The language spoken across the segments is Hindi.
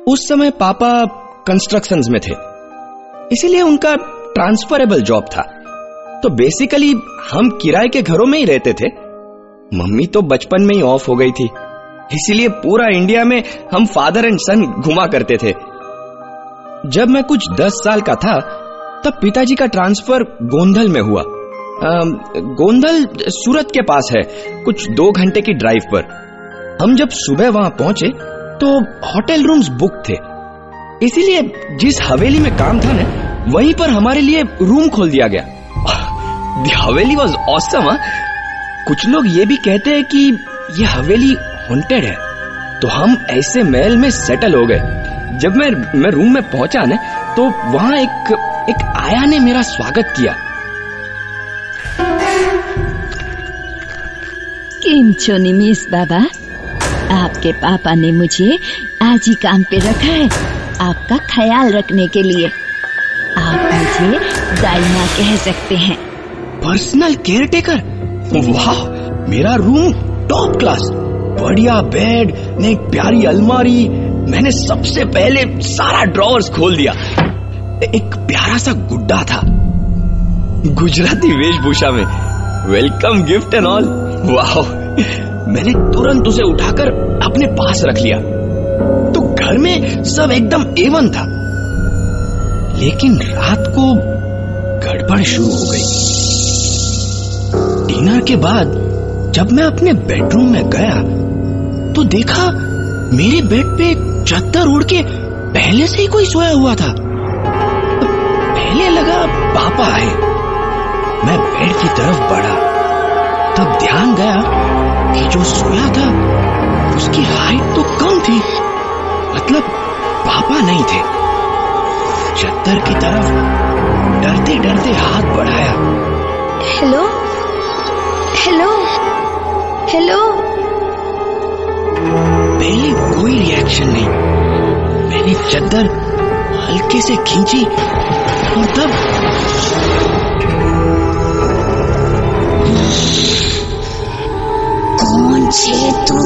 उस समय पापा कंस्ट्रक्शंस में थे, इसीलिए उनका ट्रांसफरेबल जॉब था। तो बेसिकली हम किराए के घरों में ही रहते थे। मम्मी तो बचपन में ही ऑफ हो गई थी, इसीलिए पूरा इंडिया में हम फादर एंड सन घुमा करते थे। जब मैं कुछ 10 साल का था तब पिताजी का ट्रांसफर गोंधल में हुआ। गोंधल सूरत के पास है, कुछ 2 घंटे की ड्राइव पर। हम जब सुबह वहां पहुंचे तो होटल रूम्स बुक थे, इसीलिए जिस हवेली में काम था ना, वहीं पर हमारे लिए रूम खोल दिया गया। The Haveli was awesome. कुछ लोग ये भी कहते हैं कि ये हवेली हॉन्टेड है। तो हम ऐसे महल में सेटल हो गए। जब मैं रूम में पहुंचा ना, तो वहां एक आया ने मेरा स्वागत किया। केम छो निमेश बाबा, आपके पापा ने मुझे आज ही काम पे रखा है आपका ख्याल रखने के लिए। आप मुझे दाइमा कह सकते हैं। Personal caretaker? वाह, मेरा रूम टॉप क्लास, बढ़िया बेड ने एक प्यारी अलमारी। मैंने सबसे पहले सारा ड्रॉवर्स खोल दिया। एक प्यारा सा गुड्डा था, गुजराती वेशभूषा में, वेलकम गिफ्ट एंड ऑल। वाह, मैंने तुरंत उसे उठाकर अपने पास रख लिया। तो घर में सब एकदम A1 था। लेकिन रात को गड़बड़ शुरू हो गई। डिनर के बाद जब मैं अपने बेडरूम में गया तो देखा मेरे बेड पे चादर ओढ़ के पहले से ही कोई सोया हुआ था। पहले लगा पापा आए। मैं बेड की तरफ बढ़ा, तब ध्यान गया कि जो सोया था उसकी हाइट तो कम थी, मतलब पापा नहीं थे। चादर की तरफ डरते डरते हाथ बढ़ाया। Hello hello hello. पहले कोई रिएक्शन नहीं। मैंने चादर हल्के से खींची और तब कौन छे तू?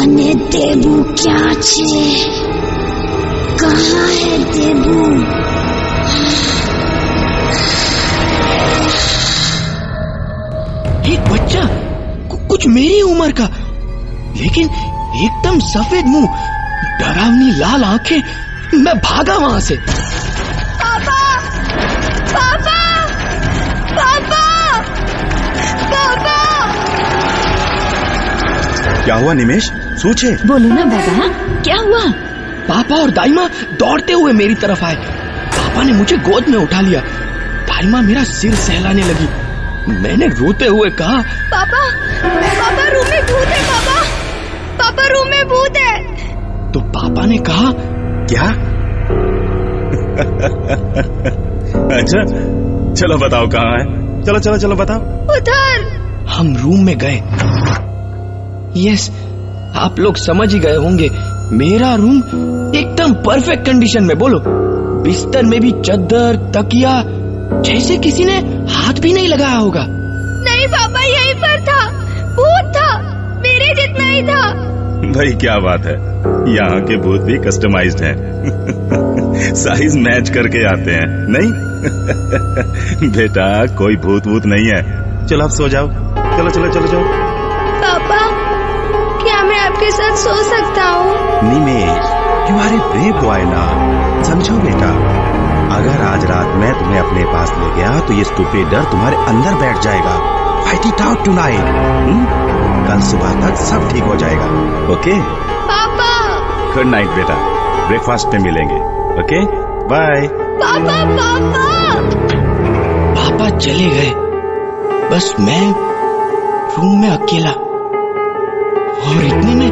अने देबू क्या छे? कहाँ है देबू? एक बच्चा, कुछ मेरी उम्र का, लेकिन एकदम सफेद मुंह, डरावनी लाल आंखें। मैं भागा वहां से। पापा पापा पापा पापा। क्या हुआ निमेश? सोचे। बोलो ना बाबा, क्या हुआ? पापा और दाइमा दौड़ते हुए मेरी तरफ आए। पापा ने मुझे गोद में उठा लिया। दाइमा मेरा सिर सहलाने लगी। मैंने रोते हुए कहा, पापा पापा रूम में भूत है। पापा पापा रूम में भूत है। तो पापा ने कहा, क्या? अच्छा, चलो बताओ कहाँ है। चलो चलो चलो बताओ। उधर। हम रूम में गए। यस, आप लोग समझ ही गए होंगे, मेरा रूम एकदम परफेक्ट कंडीशन में। बोलो, बिस्तर में भी चादर तकिया, जैसे किसी ने हाथ भी नहीं लगाया होगा। नहीं पापा, यहीं पर था, भूत था, मेरे जितना ही था। भाई क्या बात है, यहाँ के भूत भी कस्टमाइज्ड हैं। साइज मैच करके आते हैं, नहीं? बेटा कोई भूत वूत नहीं है। चलो आप सो जाओ। चलो चलो चलो जाओ। पापा, क्या मैं आपके साथ सो सकता हूँ? Nimesh, you are a brave boy ना। समझो बेटा, अगर आज रात मैं तुम्हें अपने पास ले गया तो ये स्टूपिड डर तुम्हारे अंदर बैठ जाएगा। Fight it out tonight. कल सुबह तक सब ठीक हो जाएगा। ओके पापा। गुड नाइट बेटा, ब्रेकफास्ट पे मिलेंगे। Okay bye. पापा पापा। पापा चले गए, बस मैं रूम में अकेला। और इतने में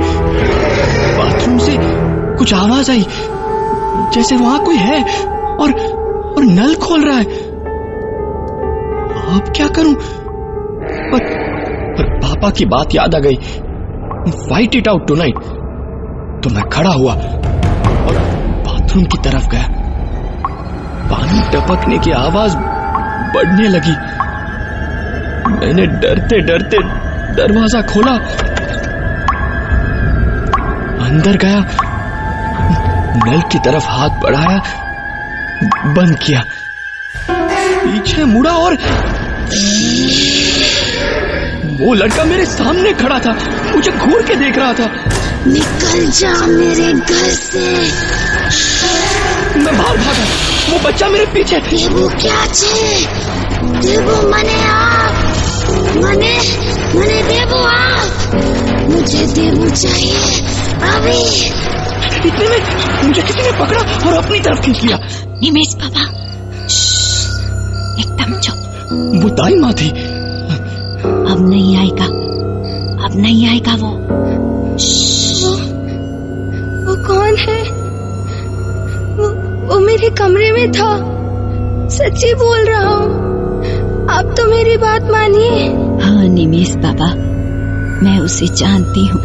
बाथरूम से कुछ आवाज आई, जैसे वहां कोई है और नल खोल रहा है। अब क्या करूं? पर पापा की बात याद आ गई, फाइट इट आउट टुनाइट। तो मैं खड़ा हुआ और बाथरूम की तरफ गया। पानी टपकने की आवाज बढ़ने लगी। मैंने डरते डरते दरवाजा खोला, अंदर गया। नल की तरफ हाथ बढ़ाया, बंद किया, पीछे मुड़ा और वो लड़का मेरे सामने खड़ा था, मुझे घूर के देख रहा था। निकल जा मेरे घर से। मैं बाहर भागा, वो बच्चा मेरे पीछे। देबू क्या छे? देबू मने आ, मने मने देबू आ, मुझे देबू चाहिए अभी। इतने में मुझे किसी ने पकड़ा और अपनी तरफ खींच लिया। निमेश बाबा, एकदम चुप। वो दाई माँ थी। अब नहीं आएगा, अब नहीं आएगा वो। वो कौन है? वो मेरे कमरे में था, सच्ची बोल रहा हूँ। आप तो मेरी बात मानिए। हाँ निमेश बाबा, मैं उसे जानती हूँ।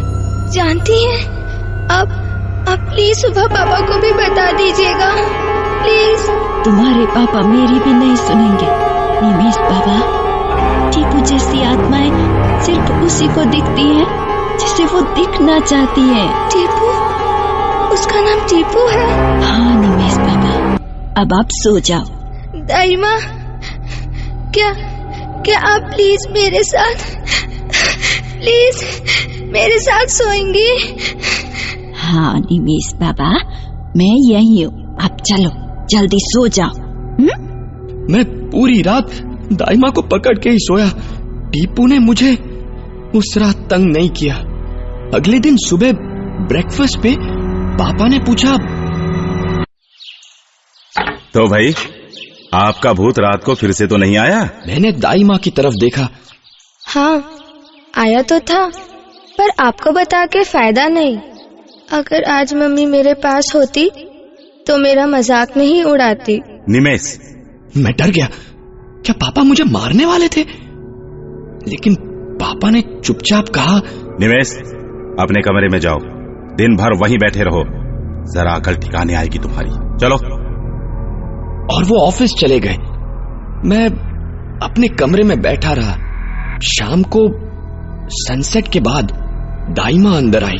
जानती हैं? आप प्लीज सुबह पापा को भी बता दीजिएगा, प्लीज। तुम्हारे पापा मेरी भी नहीं सुनेंगे निमेश बाबा। टीपू जैसी आत्माएं सिर्फ उसी को दिखती हैं जिसे वो दिखना चाहती है। टीपू? उसका नाम टीपू है? हाँ निमेश बाबा, अब आप सो जाओ। दाई माँ, क्या आप प्लीज मेरे साथ, प्लीज मेरे साथ सोएंगी? हाँ निमेश बाबा, मैं यही हूँ। आप चलो, जल्दी सो जाओ। मैं पूरी रात दाइमा को पकड़ के ही सोया। टीपू ने मुझे उस रात तंग नहीं किया। अगले दिन सुबह ब्रेकफास्ट पे पापा ने पूछा, तो भाई आपका भूत रात को फिर से तो नहीं आया? मैंने दाइमा की तरफ देखा। हाँ, आया तो था, पर आपको बता के फायदा नहीं। अगर आज मम्मी मेरे पास होती तो मेरा मजाक नहीं उड़ाती। निमेश, मैं डर गया। क्या पापा मुझे मारने वाले थे? लेकिन पापा ने चुपचाप कहा, निमेश अपने कमरे में जाओ, दिन भर वहीं बैठे रहो, जरा अकल ठिकाने आएगी तुम्हारी। चलो। और वो ऑफिस चले गए। मैं अपने कमरे में बैठा रहा। शाम को सनसेट के बाद दाइमा अंदर आई।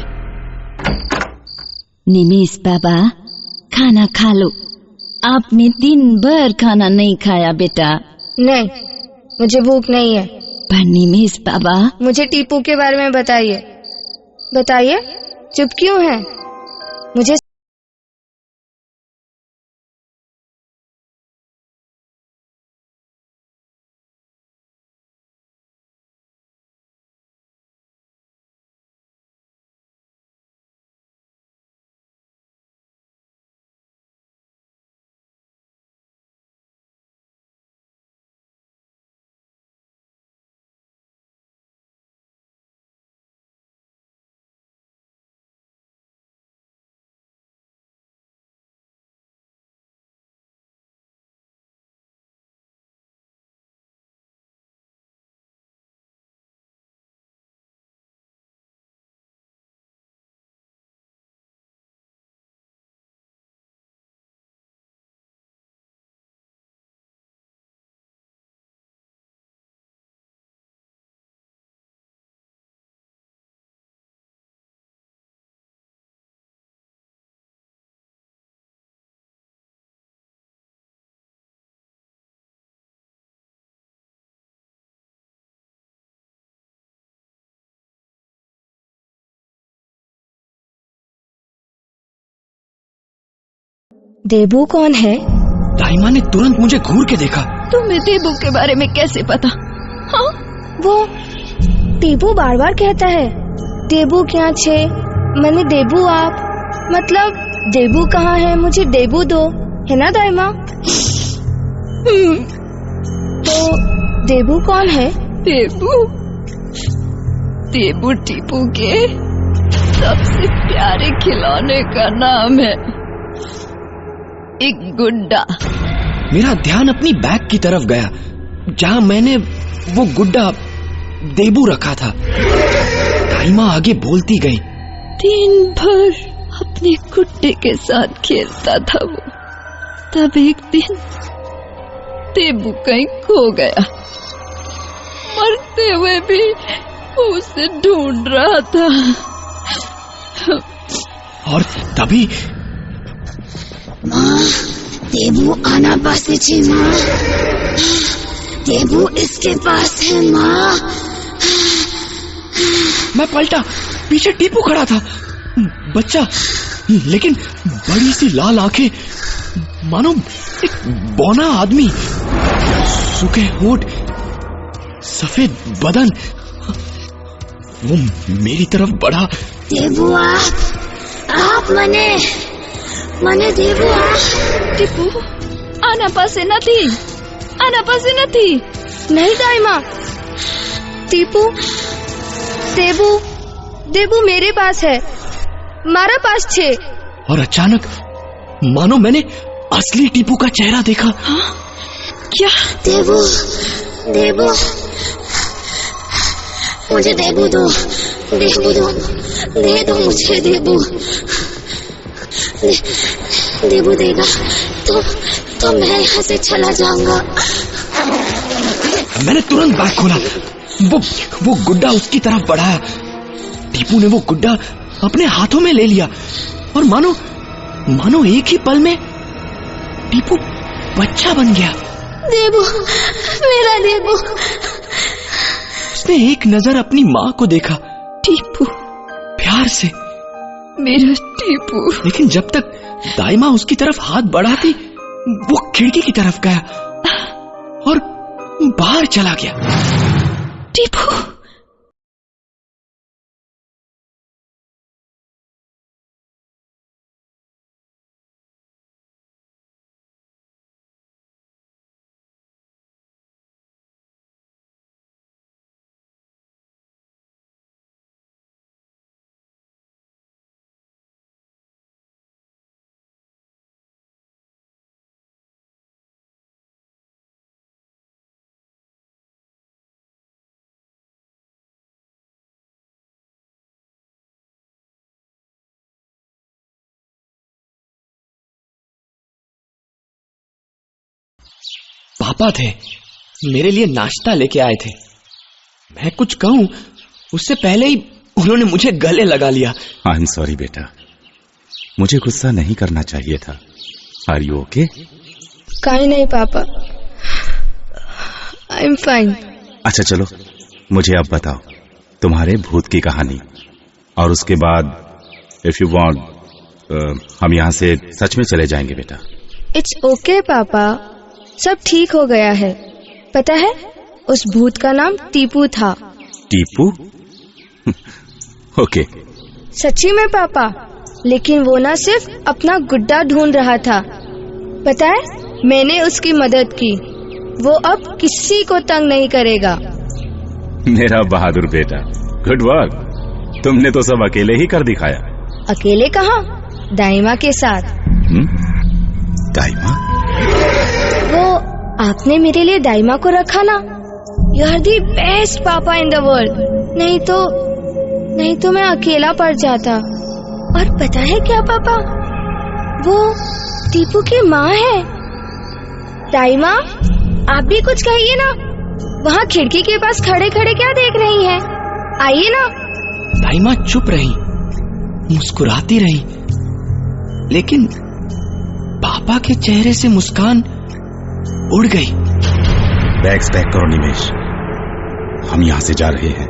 निमेश बाबा, खाना खा लो। आपने दिन भर खाना नहीं खाया बेटा। नहीं, मुझे भूख नहीं है। पर निमेश बाबा, मुझे टीपू के बारे में बताइए, बताइए। चुप क्यों है? मुझे देबू कौन है? दाइमा ने तुरंत मुझे घूर के देखा। तुम्हें देबू के बारे में कैसे पता? हाँ? वो टीपू बार बार कहता है, देबू क्या छे, मैंने देबू आप, मतलब देबू कहाँ है, मुझे देबू दो, है ना दाइमा? तो देबू कौन है? देबू टीपू के सबसे प्यारे खिलौने का नाम है। एक गुड्डा। मेरा ध्यान अपनी बैग की तरफ गया, जहां मैंने वो गुड्डा देबू रखा था। दाइमा आगे बोलती गई, दिन भर अपने गुड्डे के साथ खेलता था वो। तब एक दिन देबू कहीं खो गया। मरते हुए भी उसे ढूंढ रहा था। और तभी देबू आना पासीची माँ, देबू इसके पास है माँ। मैं पलटा, पीछे टीपू खड़ा था, बच्चा, लेकिन बड़ी सी लाल आंखें, मानो एक बौना आदमी, सूखे होठ, सफेद बदन, वो मेरी तरफ बढ़ा। देबू आप मने देबू ટીપુ આના પાસે નથી, नहीं दाइमा। टीपू, देबू मेरे पास है, मारा पास छे। और अचानक मानो मैंने असली टीपू का चेहरा देखा। क्या? देबू मुझे देबू दो, दे दो मुझे देबू। देबू देगा तो मैं यहाँ से चला जाऊंगा। मैंने तुरंत बैग खोला, वो गुड्डा उसकी तरफ बढ़ाया। टीपू ने वो गुड्डा अपने हाथों में ले लिया और मानो एक ही पल में टीपू बच्चा बन गया। देबू, मेरा देबू। उसने एक नजर अपनी माँ को देखा, टीपू, प्यार से, मेरा टीपू। लेकिन जब तक दाइमा उसकी तरफ हाथ बढ़ाती, वो खिड़की की तरफ गया और बाहर चला गया। टीपू, पापा थे, मेरे लिए नाश्ता लेके आए थे। मैं कुछ कहूं उससे पहले ही उन्होंने मुझे गले लगा लिया। आई एम सॉरी बेटा, मुझे गुस्सा नहीं करना चाहिए था। Are you okay? काई नहीं पापा, आई एम फाइन। अच्छा चलो, मुझे अब बताओ तुम्हारे भूत की कहानी, और उसके बाद इफ यू वांट हम यहाँ से सच में चले जाएंगे बेटा। इट्स ओके पापा, सब ठीक हो गया है। पता है, उस भूत का नाम टीपू था। टीपू? ओके। सच्ची में पापा, लेकिन वो ना सिर्फ अपना गुड्डा ढूंढ रहा था। पता है, मैंने उसकी मदद की। वो अब किसी को तंग नहीं करेगा। मेरा बहादुर बेटा, गुड वर्क। तुमने तो सब अकेले ही कर दिखाया। अकेले कहाँ, दाइमा के साथ। दाइमा? वो आपने मेरे लिए दाइमा को रखा ना। यू आर दी बेस्ट पापा इन द वर्ल्ड। नहीं तो मैं अकेला पड़ जाता। और पता है क्या पापा, वो टीपू की माँ है। दाइमा, आप भी कुछ कहिए ना। वहाँ खिड़की के पास खड़े खड़े क्या देख रही हैं? आइए ना। दाइमा चुप रही, मुस्कुराती रही, लेकिन पापा के चेहरे से मुस्कान उड़ गई। बैग्स पैक करो निमेश, हम यहाँ से जा रहे हैं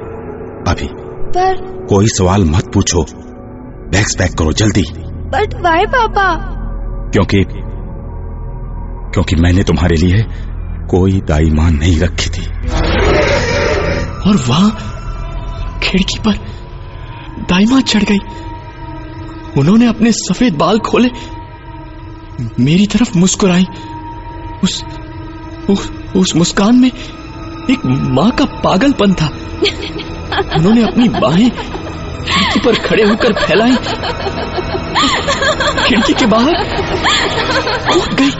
अभी। पर कोई सवाल मत पूछो, बैग्स पैक करो जल्दी। बट वाई पापा? क्योंकि मैंने तुम्हारे लिए कोई दाइमा नहीं रखी थी। और वहां खिड़की पर दाइमा चढ़ गई। उन्होंने अपने सफेद बाल खोले, मेरी तरफ मुस्कुराई। उस मुस्कान में एक माँ का पागलपन था। उन्होंने अपनी बाहें खिड़की पर खड़े होकर फैलाई, खिड़की के बाहर कूद गई।